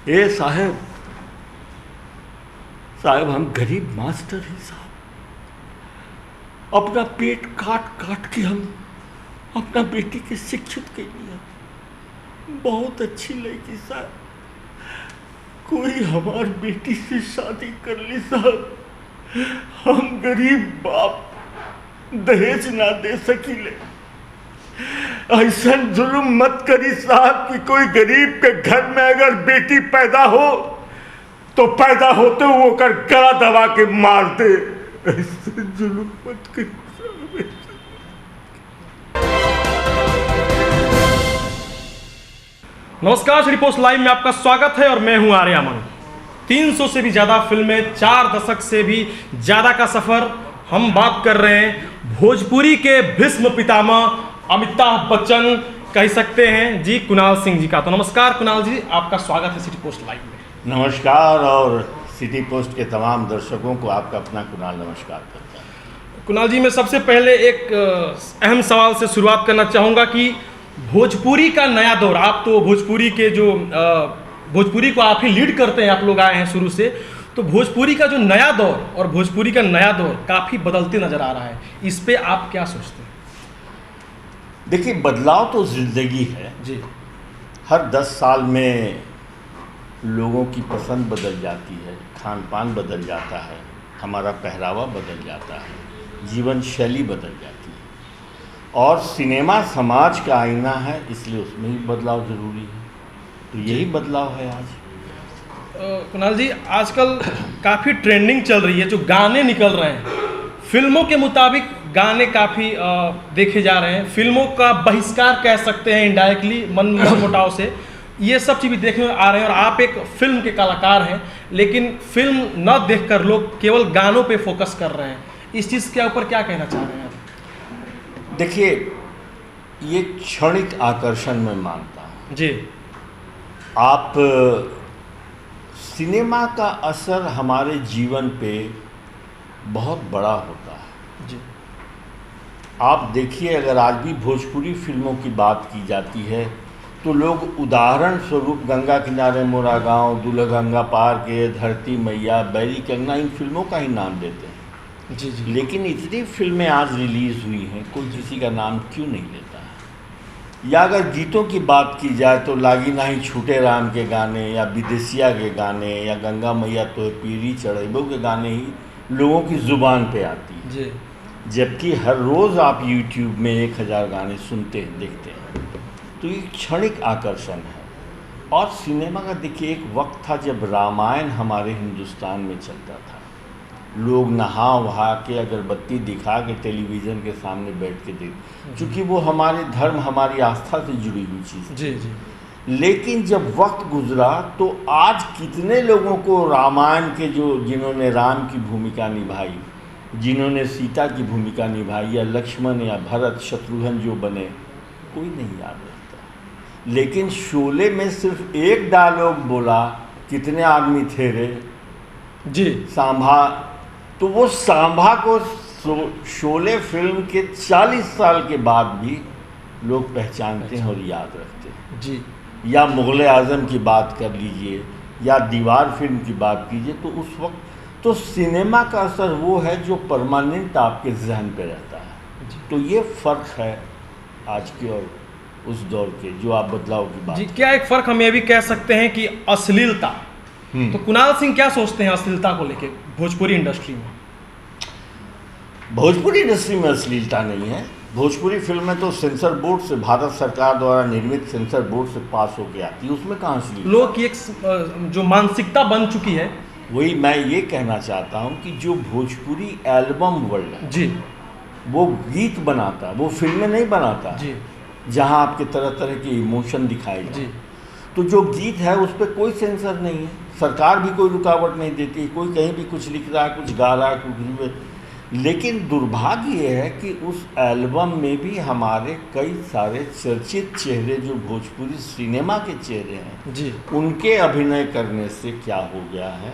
ए साहब साहब हम गरीब मास्टर हैं साहब। अपना पेट काट काट के हम अपना बेटी के शिक्षित कर लिया। बहुत अच्छी लड़की साहब, कोई हमार बेटी से शादी कर ली साहब। हम गरीब बाप दहेज ना दे सकीले। ऐसा जुल्म मत करी साहब कि कोई गरीब के घर में अगर बेटी पैदा हो तो पैदा होते वो कर गला दबा के मार दे। ऐसे जुल्म मत करी साहब। नमस्कार, श्री पोस्ट लाइव में आपका स्वागत है और मैं हूं आर्यामन। 300 से भी ज़्यादा फिल्में, 4 दशक से भी ज़्यादा का सफ़र। हम बात कर रहे हैं भोजपुरी के भीष्म पितामह अमिताभ बच्चन कह सकते हैं जी, कुणाल सिंह जी का। तो नमस्कार कुणाल जी, आपका स्वागत है सिटी पोस्ट लाइव में। नमस्कार, और सिटी पोस्ट के तमाम दर्शकों को आपका अपना कुणाल नमस्कार करता है। कुणाल जी, मैं सबसे पहले एक अहम सवाल से शुरुआत करना चाहूँगा कि भोजपुरी का नया दौर, आप तो भोजपुरी के जो भोजपुरी को आप ही लीड करते हैं, आप लोग आए हैं शुरू से, तो भोजपुरी का जो नया दौर और भोजपुरी का नया दौर काफ़ी बदलते नज़र आ रहा है। इस पे आप क्या सोचते हैं? देखिए, बदलाव तो ज़िंदगी है जी। हर 10 साल में लोगों की पसंद बदल जाती है, खान पान बदल जाता है, हमारा पहरावा बदल जाता है, जीवन शैली बदल जाती है। और सिनेमा समाज का आईना है, इसलिए उसमें ही बदलाव ज़रूरी है। तो यही बदलाव है आज। कुणाल जी, आजकल काफ़ी ट्रेंडिंग चल रही है, जो गाने निकल रहे हैं फिल्मों के मुताबिक, गाने काफ़ी देखे जा रहे हैं। फिल्मों का बहिष्कार कह सकते हैं इनडायरेक्टली, मन मुटाव से ये सब चीज़ भी देखने में आ रहे हैं। और आप एक फिल्म के कलाकार हैं, लेकिन फिल्म न देखकर लोग केवल गानों पे फोकस कर रहे हैं। इस चीज़ के ऊपर क्या कहना चाह रहे हैं आप? देखिए, ये क्षणिक आकर्षण में मानता हूँ जी। आप सिनेमा का असर हमारे जीवन पे बहुत बड़ा होता है जी। आप देखिए, अगर आज भी भोजपुरी फिल्मों की बात की जाती है तो लोग उदाहरण स्वरूप गंगा किनारे मोरा गाँव, दुल्हगंगा पार के, धरती मैया, बैरी कंगना, इन फिल्मों का ही नाम देते हैं जी जी। लेकिन इतनी फिल्में आज रिलीज़ हुई हैं, कोई किसी का नाम क्यों नहीं लेता है? या अगर गीतों की बात की जाए तो लागी नाही छूटे राम के गाने, या विदेशिया के गाने, या गंगा मैया तो पीरी चढ़ेबो के गाने ही लोगों की ज़ुबान पे आती है जी। जबकि हर रोज़ आप YouTube में 1000 गाने सुनते हैं, देखते हैं। तो ये क्षणिक आकर्षण है। और सिनेमा का देखिए, एक वक्त था जब रामायण हमारे हिंदुस्तान में चलता था। लोग नहा वहा के, अगरबत्ती दिखा के टेलीविज़न के सामने बैठ के देख, क्योंकि वो हमारे धर्म, हमारी आस्था से जुड़ी हुई चीज़ जी जी। लेकिन जब वक्त गुजरा तो आज कितने लोगों को रामायण के जिन्होंने राम की भूमिका निभाई, जिन्होंने सीता की भूमिका निभाई, या लक्ष्मण या भरत, शत्रुघ्न जो बने, कोई नहीं याद रखता। लेकिन शोले में सिर्फ एक डायलॉग बोला, कितने आदमी थे रे जी। सांभा, तो वो सांभा को शोले फिल्म के 40 साल के बाद भी लोग पहचानते हैं और याद रखते हैं जी। या मुग़ल आज़म की बात कर लीजिए, या दीवार फिल्म की बात कीजिए, तो उस वक्त तो सिनेमा का असर वो है जो परमानेंट आपके जहन पे रहता है। तो ये फ़र्क है आज के और उस दौर के, जो आप बदलाव की बात जी। क्या एक फ़र्क हम ये भी कह सकते हैं कि अश्लीलता, तो कुणाल सिंह क्या सोचते हैं अश्लीलता को लेके भोजपुरी इंडस्ट्री में? भोजपुरी इंडस्ट्री में अश्लीलता नहीं है। भोजपुरी फिल्में तो सेंसर बोर्ड से, भारत सरकार द्वारा निर्मित सेंसर बोर्ड से पास होके आती है, उसमें कहाँ अश्लीलता? लोग की एक जो मानसिकता बन चुकी है। वही मैं ये कहना चाहता हूँ कि जो भोजपुरी एल्बम वर्ल्ड है जी, वो गीत बनाता है, वो फिल्में नहीं बनाता जी, जहाँ आपके तरह तरह के इमोशन दिखाए जाए। जी। तो जो गीत है उस पर कोई सेंसर नहीं है, सरकार भी कोई रुकावट नहीं देती, कोई कहीं भी कुछ लिख रहा है, कुछ गा रहा है, कुछ भी। लेकिन दुर्भाग्य ये है कि उस एल्बम में भी हमारे कई सारे चर्चित चेहरे जो भोजपुरी सिनेमा के चेहरे हैं जी, उनके अभिनय करने से क्या हो गया है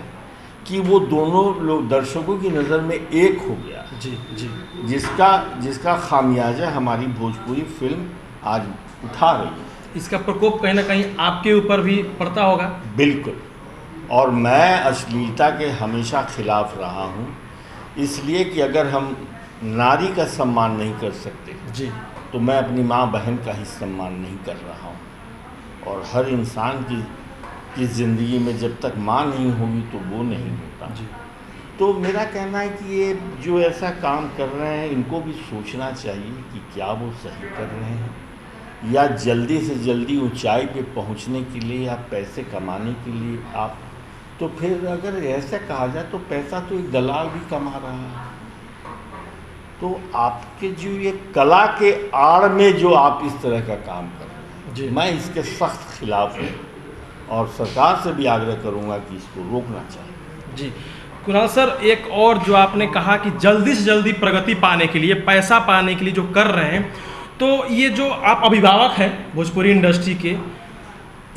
कि वो दोनों लोग दर्शकों की नज़र में एक हो गया। जी, जी। जिसका खामियाजा हमारी भोजपुरी फिल्म आज उठा रही है। इसका प्रकोप कहीं ना कहीं आपके ऊपर भी पड़ता होगा। बिल्कुल। और मैं अश्लीलता के हमेशा खिलाफ रहा हूँ, इसलिए कि अगर हम नारी का सम्मान नहीं कर सकते जी तो मैं अपनी माँ बहन का ही सम्मान नहीं कर रहा हूँ। और हर इंसान की ज़िंदगी में जब तक माँ नहीं होगी तो वो नहीं होता। जी तो मेरा कहना है कि ये जो ऐसा काम कर रहे हैं इनको भी सोचना चाहिए कि क्या वो सही कर रहे हैं, या जल्दी से जल्दी ऊंचाई पे पहुंचने के लिए या पैसे कमाने के लिए आप। तो फिर अगर ऐसा कहा जाए तो पैसा तो एक दलाल भी कमा रहा है। तो आपके जो ये कला के आड़ में जो आप इस तरह का काम कर रहे जी। हैं, मैं इसके सख्त खिलाफ हूँ और सरकार से भी आग्रह करूँगा कि इसको रोकना चाहिए। जी कुणाल सर, एक और जो आपने कहा कि जल्दी से जल्दी प्रगति पाने के लिए, पैसा पाने के लिए जो कर रहे हैं, तो ये जो आप अभिभावक हैं भोजपुरी इंडस्ट्री के,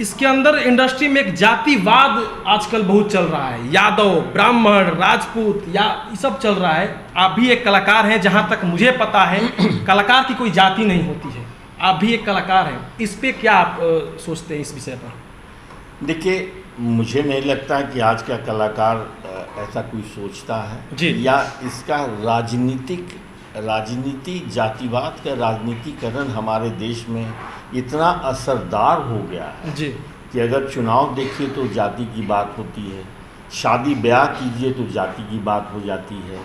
इसके अंदर इंडस्ट्री में एक जातिवाद आजकल बहुत चल रहा है। यादव, ब्राह्मण, राजपूत या ये सब चल रहा है। आप भी एक कलाकार हैं, जहाँ तक मुझे पता है कलाकार की कोई जाति नहीं होती है। आप भी एक कलाकार हैं, इस पे क्या आप सोचते हैं इस विषय पर? देखिए, मुझे नहीं लगता कि आज का कलाकार ऐसा कोई सोचता है जी। या इसका राजनीति जातिवाद का राजनीतिकरण हमारे देश में इतना असरदार हो गया है जी कि अगर चुनाव देखिए तो जाति की बात होती है, शादी ब्याह कीजिए तो जाति की बात हो जाती है।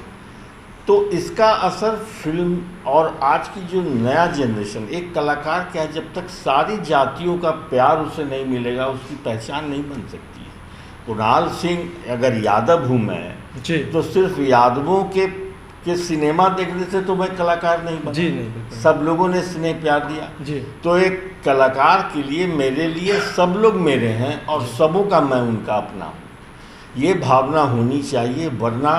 तो इसका असर फिल्म और आज की जो नया जनरेशन, एक कलाकार क्या है, जब तक सारी जातियों का प्यार उसे नहीं मिलेगा उसकी पहचान नहीं बन सकती है। कुणाल सिंह अगर यादव हूँ मैं जी तो सिर्फ यादवों के सिनेमा देखने से तो मैं कलाकार नहीं बना। जी नहीं, बिल्कुल। सब लोगों ने स्नेह प्यार दिया। जी तो एक कलाकार के लिए, मेरे लिए सब लोग मेरे हैं और सबों का मैं उनका अपना हूँ, ये भावना होनी चाहिए। वरना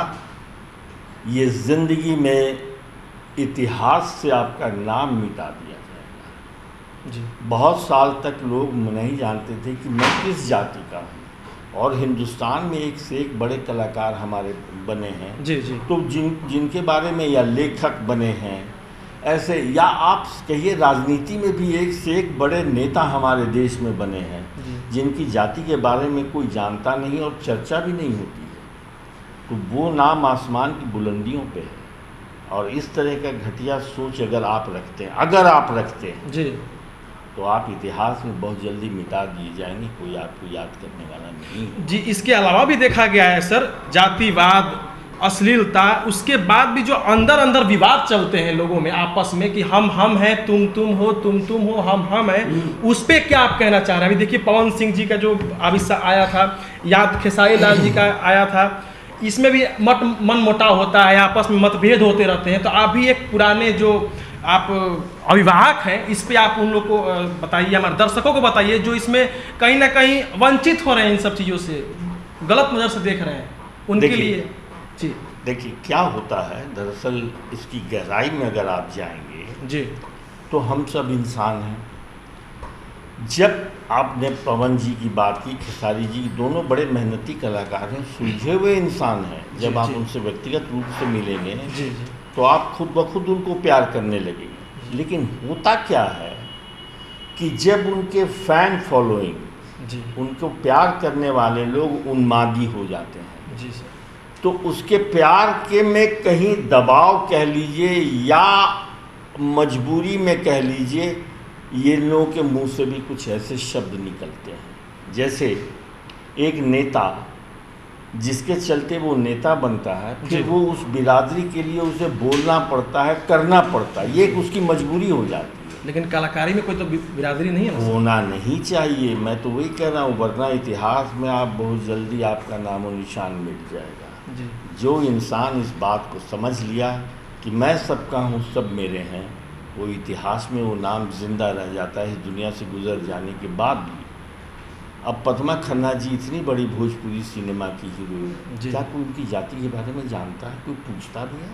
ये ज़िंदगी में इतिहास से आपका नाम मिटा दिया जाएगा। जी बहुत साल तक लोग नहीं जानते थे कि मैं किस जाति का हूँ, और हिंदुस्तान में एक से एक बड़े कलाकार हमारे बने हैं। जी जी तो जिनके बारे में, या लेखक बने हैं ऐसे, या आप कहिए राजनीति में भी एक से एक बड़े नेता हमारे देश में बने हैं जिनकी जाति के बारे में कोई जानता नहीं और चर्चा भी नहीं होती है। तो वो नाम आसमान की बुलंदियों पे है। और इस तरह का घटिया सोच अगर आप रखते हैं जी तो आप इतिहास में बहुत जल्दी मिटा दिए जाएंगे, कोई आपको याद करने वाला नहीं है। जी इसके अलावा भी देखा गया है सर, जातिवाद, अश्लीलता, उसके बाद भी जो अंदर अंदर विवाद चलते हैं लोगों में आपस में कि हम हैं, तुम हो, तुम हो, हम हैं, उस पे क्या आप कहना चाह रहे हैं? अभी देखिए पवन सिंह जी का जो अभी आया था, याद खेसारी लाल जी का आया था, इसमें भी मन मुटाव होता है, आपस में मतभेद होते रहते हैं। तो आप भी एक पुराने जो आप अभिभावक हैं, इस पे आप उन लोग को बताइए, हमारे दर्शकों को बताइए जो इसमें कहीं ना कहीं वंचित हो रहे हैं, इन सब चीज़ों से गलत नज़र से देख रहे हैं, उनके लिए। जी देखिए क्या होता है, दरअसल इसकी गहराई में अगर आप जाएंगे जी तो हम सब इंसान हैं। जब आपने पवन जी की बात की, खेसारी जी, दोनों बड़े मेहनती कलाकार हैं, सुलझे हुए इंसान हैं। जब आप उनसे व्यक्तिगत रूप से मिलेंगे जी तो आप खुद ब खुद उनको प्यार करने लगेंगे। लेकिन होता क्या है कि जब उनके फैन फॉलोइंग, जी उनको प्यार करने वाले लोग उन्मादी हो जाते हैं, जी सर, तो उसके प्यार के में कहीं दबाव कह लीजिए या मजबूरी में कह लीजिए, ये लोगों के मुंह से भी कुछ ऐसे शब्द निकलते हैं। जैसे एक नेता जिसके चलते वो नेता बनता है, फिर वो उस बिरादरी के लिए उसे बोलना पड़ता है, करना पड़ता है, ये उसकी मजबूरी हो जाती है। लेकिन कलाकारी में कोई तो बिरादरी नहीं है ना? होना नहीं चाहिए, मैं तो वही कह रहा हूँ, वरना इतिहास में आप बहुत जल्दी आपका नामो निशान मिट जाएगा। जी जो इंसान इस बात को समझ लिया कि मैं सबका हूँ, सब मेरे हैं, वो इतिहास में वो नाम जिंदा रह जाता है इस दुनिया से गुजर जाने के बाद भी। अब पद्मा खन्ना जी इतनी बड़ी भोजपुरी सिनेमा की हीरोइन, क्या कोई उनकी जाति के बारे में जानता है? कोई पूछता भी है?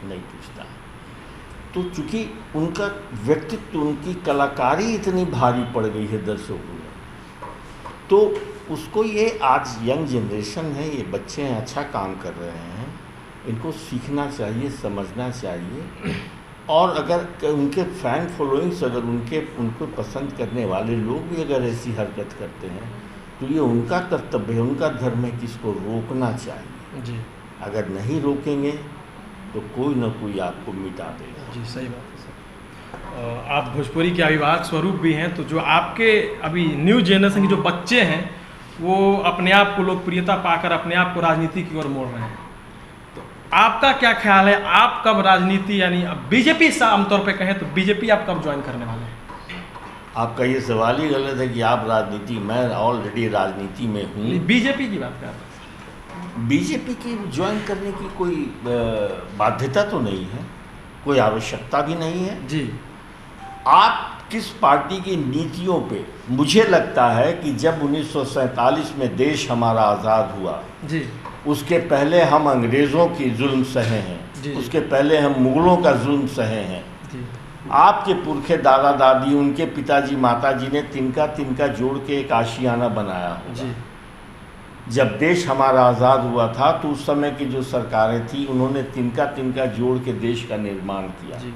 नहीं पूछता है। तो चूँकि उनका व्यक्तित्व, उनकी कलाकारी इतनी भारी पड़ गई है दर्शकों में, तो उसको ये आज यंग जनरेशन है, ये बच्चे हैं, अच्छा काम कर रहे हैं, इनको सीखना चाहिए, समझना चाहिए और अगर उनके फैन फॉलोइंग्स अगर उनको पसंद करने वाले लोग भी अगर ऐसी हरकत करते हैं तो ये उनका कर्तव्य है, उनका धर्म है कि इसको रोकना चाहिए। जी अगर नहीं रोकेंगे तो कोई ना कोई आपको मिटा देगा। जी, सही बात है सर। आप भोजपुरी के अभिभावक स्वरूप भी हैं, तो जो आपके अभी न्यू जनरेशन के जो बच्चे हैं वो अपने आप को लोकप्रियता पाकर अपने आप को राजनीति की ओर मोड़ रहे हैं, तो आपका क्या ख्याल है? आप कब राजनीति, यानी अब बीजेपी से आमतौर पे कहें तो बीजेपी आप कब ज्वाइन करने वाले हैं? आपका ये सवाल ही गलत है कि आप राजनीति, मैं ऑलरेडी राजनीति में हूँ। बीजेपी की बात कर रहे हैं। बीजेपी की ज्वाइन करने की कोई बाध्यता तो नहीं है, कोई आवश्यकता भी नहीं है। जी, आप किस पार्टी की नीतियों पे, मुझे लगता है कि जब 1947 में देश हमारा आज़ाद हुआ, जी उसके पहले हम अंग्रेज़ों की जुल्म सहे हैं, जी, उसके पहले हम मुग़लों का जुल्म सहे हैं। जी आपके पुरखे दादा दादी, उनके पिताजी माताजी ने तिनका तिनका जोड़ के एक आशियाना बनाया होगा। जी, जब देश हमारा आज़ाद हुआ था तो उस समय की जो सरकारें थी उन्होंने तिनका तिनका जोड़ के देश का निर्माण किया। जी,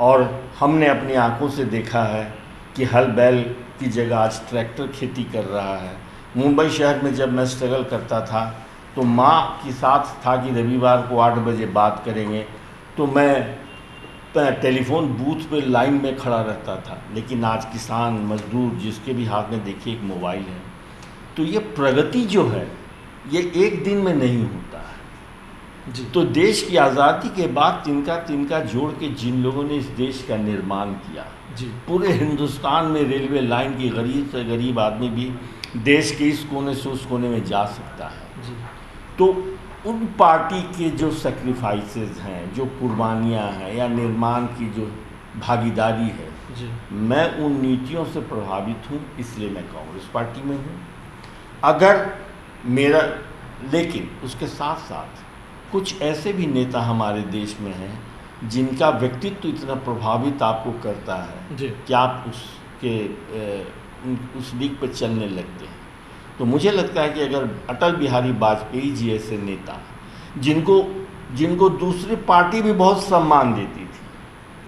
और हमने अपनी आंखों से देखा है कि हल बैल की जगह आज ट्रैक्टर खेती कर रहा है। मुंबई शहर में जब मैं स्ट्रगल करता था तो माँ के साथ था कि रविवार को 8 बजे बात करेंगे, तो मैं टेलीफोन बूथ पे लाइन में खड़ा रहता था। लेकिन आज किसान मजदूर जिसके भी हाथ में देखिए एक मोबाइल है। तो ये प्रगति जो है ये एक दिन में नहीं होता है। जी, तो देश की आज़ादी के बाद तिनका तिनका जोड़ के जिन लोगों ने इस देश का निर्माण किया, जी, पूरे हिंदुस्तान में रेलवे लाइन की गरीब से गरीब आदमी भी देश के इस कोने से उस कोने में जा सकता है। जी, तो उन पार्टी के जो सेक्रीफाइसेस हैं, जो कुर्बानियाँ हैं या निर्माण की जो भागीदारी है, जी, मैं उन नीतियों से प्रभावित हूँ, इसलिए मैं कांग्रेस पार्टी में हूँ। अगर मेरा, लेकिन उसके साथ साथ कुछ ऐसे भी नेता हमारे देश में हैं जिनका व्यक्तित्व इतना प्रभावित आपको करता है जी, कि आप उस लीग पर चलने लगते हैं। तो मुझे लगता है कि अगर अटल बिहारी वाजपेयी जी ऐसे नेता, जिनको दूसरी पार्टी भी बहुत सम्मान देती थी,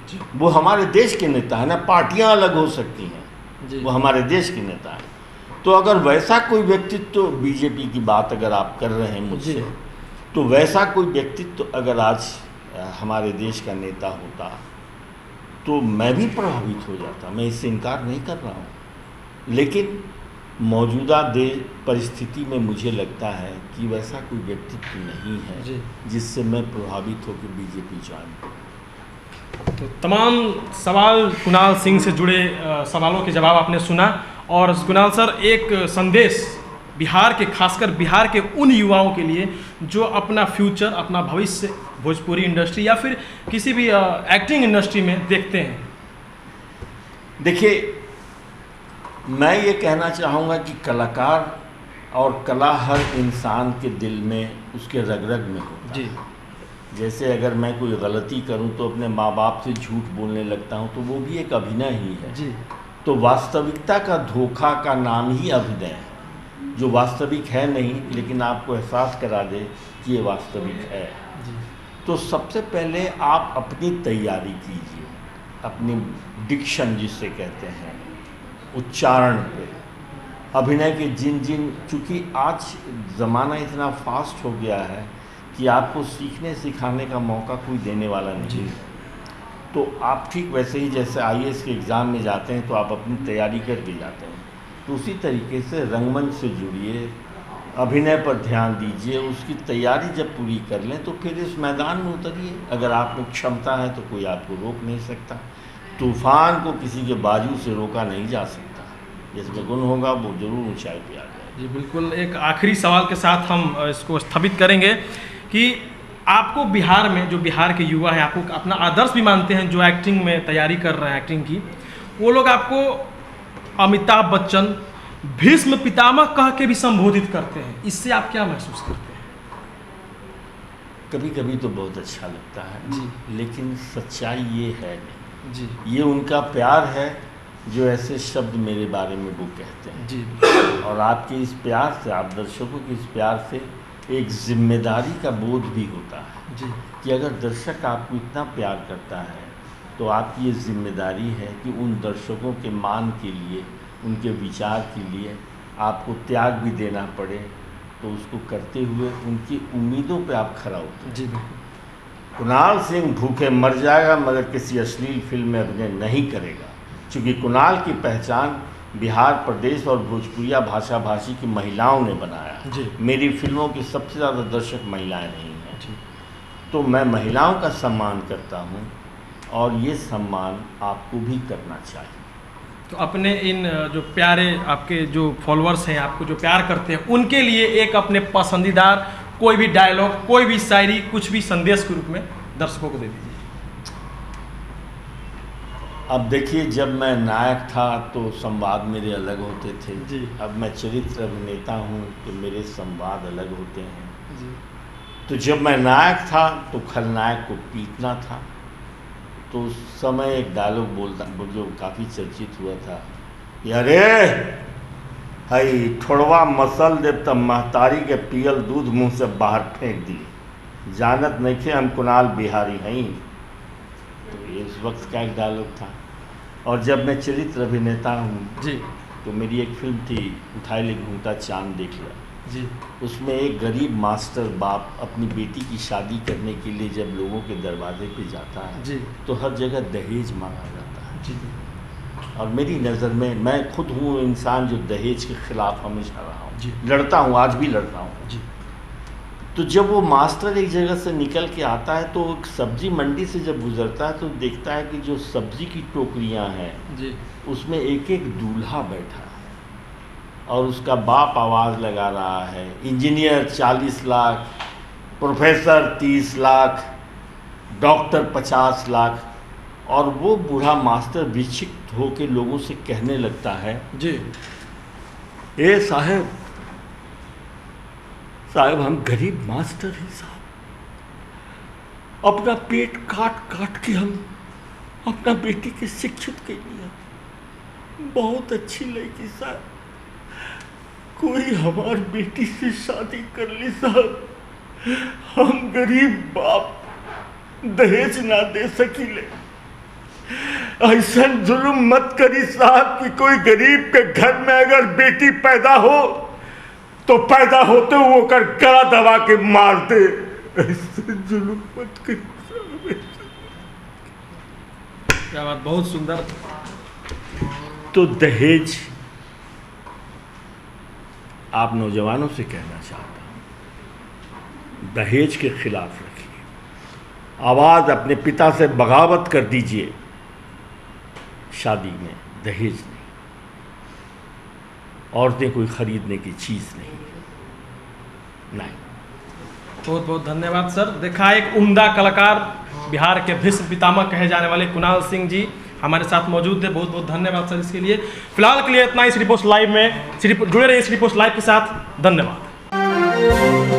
जी, वो हमारे देश के नेता हैं ना, पार्टियां अलग हो सकती हैं, जी, वो हमारे देश के नेता हैं। तो अगर वैसा कोई व्यक्तित्व, बीजेपी की बात अगर आप कर रहे हैं मुझसे, जी, तो वैसा कोई व्यक्तित्व अगर आज हमारे देश का नेता होता तो मैं भी प्रभावित हो जाता, मैं इससे इनकार नहीं कर रहा हूँ। लेकिन मौजूदा देश परिस्थिति में मुझे लगता है कि वैसा कोई व्यक्तित्व नहीं है जी। जिससे मैं प्रभावित होकर बीजेपी ज्वाइन करूँ। तो तमाम सवाल कुणाल सिंह से जुड़े सवालों के जवाब आपने सुना। और कुणाल सर, एक संदेश बिहार के, खासकर बिहार के उन युवाओं के लिए जो अपना फ्यूचर, अपना भविष्य भोजपुरी इंडस्ट्री या फिर किसी भी एक्टिंग इंडस्ट्री में देखते हैं। देखिए, मैं ये कहना चाहूँगा कि कलाकार और कला हर इंसान के दिल में, उसके रग रग में होता जी, है। जैसे अगर मैं कोई गलती करूं तो अपने माँ बाप से झूठ बोलने लगता हूं, तो वो भी एक अभिनय ही है। जी, तो वास्तविकता का धोखा का नाम ही अभिनय है, जो वास्तविक है नहीं लेकिन आपको एहसास करा दे कि ये वास्तविक है। जी, तो सबसे पहले आप अपनी तैयारी कीजिए, अपनी डिक्शन जिसे कहते हैं, उच्चारण पे, अभिनय के चूँकि आज ज़माना इतना फास्ट हो गया है कि आपको सीखने सिखाने का मौका कोई देने वाला नहीं है। तो आप ठीक वैसे ही जैसे IAS के एग्ज़ाम में जाते हैं तो आप अपनी तैयारी करके जाते हैं, तो उसी तरीके से रंगमंच से जुड़िए, अभिनय पर ध्यान दीजिए, उसकी तैयारी जब पूरी कर लें तो फिर इस मैदान में उतरिए। अगर आप में क्षमता है तो कोई आपको रोक नहीं सकता। तूफान को किसी के बाजू से रोका नहीं जा सकता, जिसमें गुण होगा वो जरूर ऊंचाई पे आ जाएगा। जी, बिल्कुल। एक आखिरी सवाल के साथ हम इसको स्थगित करेंगे कि आपको बिहार में, जो बिहार के युवा हैं, आपको अपना आदर्श भी मानते हैं, जो एक्टिंग में तैयारी कर रहे हैं एक्टिंग की, वो लोग आपको अमिताभ बच्चन, भीष्म पितामह कह के भी संबोधित करते हैं। इससे आप क्या महसूस करते हैं? कभी कभी तो बहुत अच्छा लगता है जी, लेकिन सच्चाई ये है नहीं। जी, ये उनका प्यार है जो ऐसे शब्द मेरे बारे में वो कहते हैं। जी, और आपके इस प्यार से, आप दर्शकों के इस प्यार से एक जिम्मेदारी का बोध भी होता है जी कि अगर दर्शक आपको इतना प्यार करता है तो आपकी ये जिम्मेदारी है कि उन दर्शकों के मान के लिए, उनके विचार के लिए आपको त्याग भी देना पड़े, तो उसको करते हुए उनकी उम्मीदों पे आप खरा उतरें। जी बिल्कुल। कुणाल सिंह भूखे मर जाएगा मगर किसी अश्लील फिल्म में अभिनय नहीं करेगा, क्योंकि कुणाल की पहचान बिहार प्रदेश और भोजपुरिया भाषा भाषी की महिलाओं ने बनाया। जी। मेरी फिल्मों की सबसे ज़्यादा दर्शक महिलाएं रही हैं, जी तो मैं महिलाओं का सम्मान करता हूं और ये सम्मान आपको भी करना चाहिए। तो अपने इन जो प्यारे आपके जो फॉलोअर्स हैं, आपको जो प्यार करते हैं, उनके लिए एक अपने पसंदीदार कोई भी डायलॉग, कोई भी शायरी, कुछ भी संदेश के रूप में दर्शकों को दे दीजिए। अब देखिए, जब मैं नायक था तो संवाद मेरे अलग होते थे जी। अब मैं चरित्र अभिनेता हूँ तो मेरे संवाद अलग होते हैं। जी तो जब मैं नायक था तो खलनायक को पीटना था, तो उस समय एक डायलॉग बोलता जो काफ़ी चर्चित हुआ था कि अरे हई ठोड़वा मसल देव तब महतारी के पियल दूध मुंह से बाहर फेंक दी, जानत नहीं थे हम कुणाल बिहारी हैं। तो ये उस वक्त का एक डायलॉग था। और जब मैं चरित्र अभिनेता हूँ जी तो मेरी एक फिल्म थी उठाए ले घूमता चांद देख लिया, जी उसमें एक गरीब मास्टर बाप अपनी बेटी की शादी करने के लिए जब लोगों के दरवाजे पे जाता है जी तो हर जगह दहेज मांगा जाता है। जी और मेरी नज़र में, मैं खुद हूँ इंसान जो दहेज के खिलाफ हमेशा रहा जी। हूँ, लड़ता हूँ, आज भी लड़ता हूँ। जी तो जब वो मास्टर एक जगह से निकल के आता है तो एक सब्जी मंडी से जब गुजरता है तो देखता है कि जो सब्जी की टोकरियाँ हैं जी उसमें एक एक दूल्हा बैठा है और उसका बाप आवाज़ लगा रहा है, engineer 40 lakh, professor 30 lakh, doctor 50 lakh. और वो बूढ़ा मास्टर विक्षिप्त होकर लोगों से कहने लगता है, जी ए साहब साहब हम गरीब मास्टर हैं साहब, अपना पेट काट काट के हम अपना बेटी के शिक्षित कर लिया, बहुत अच्छी लड़की साहब, कोई हमार बेटी से शादी कर ली साहब, हम गरीब बाप दहेज ना दे सकीले, ऐसा जुल्म मत करी साहब कि कोई गरीब के घर में अगर बेटी पैदा हो तो पैदा होते वो कर गला दबा के मार दे, ऐसे जुल्म मत करी साहब। क्या बात, बहुत सुंदर। तो दहेज आप नौजवानों से कहना चाहता हूं, दहेज के खिलाफ रखिए, आवाज़ अपने पिता से बगावत कर दीजिए, शादी में दहेज नहीं, औरतें कोई खरीदने की चीज़ नहीं। बहुत बहुत धन्यवाद सर। देखा, एक उम्दा कलाकार, बिहार के भीष्म पितामह कहे जाने वाले कुणाल सिंह जी हमारे साथ मौजूद थे। बहुत बहुत धन्यवाद सर इसके लिए। फिलहाल के लिए इतना ही। श्री पोस्ट लाइव में जुड़े रहिए श्री पोस्ट लाइव के साथ। धन्यवाद।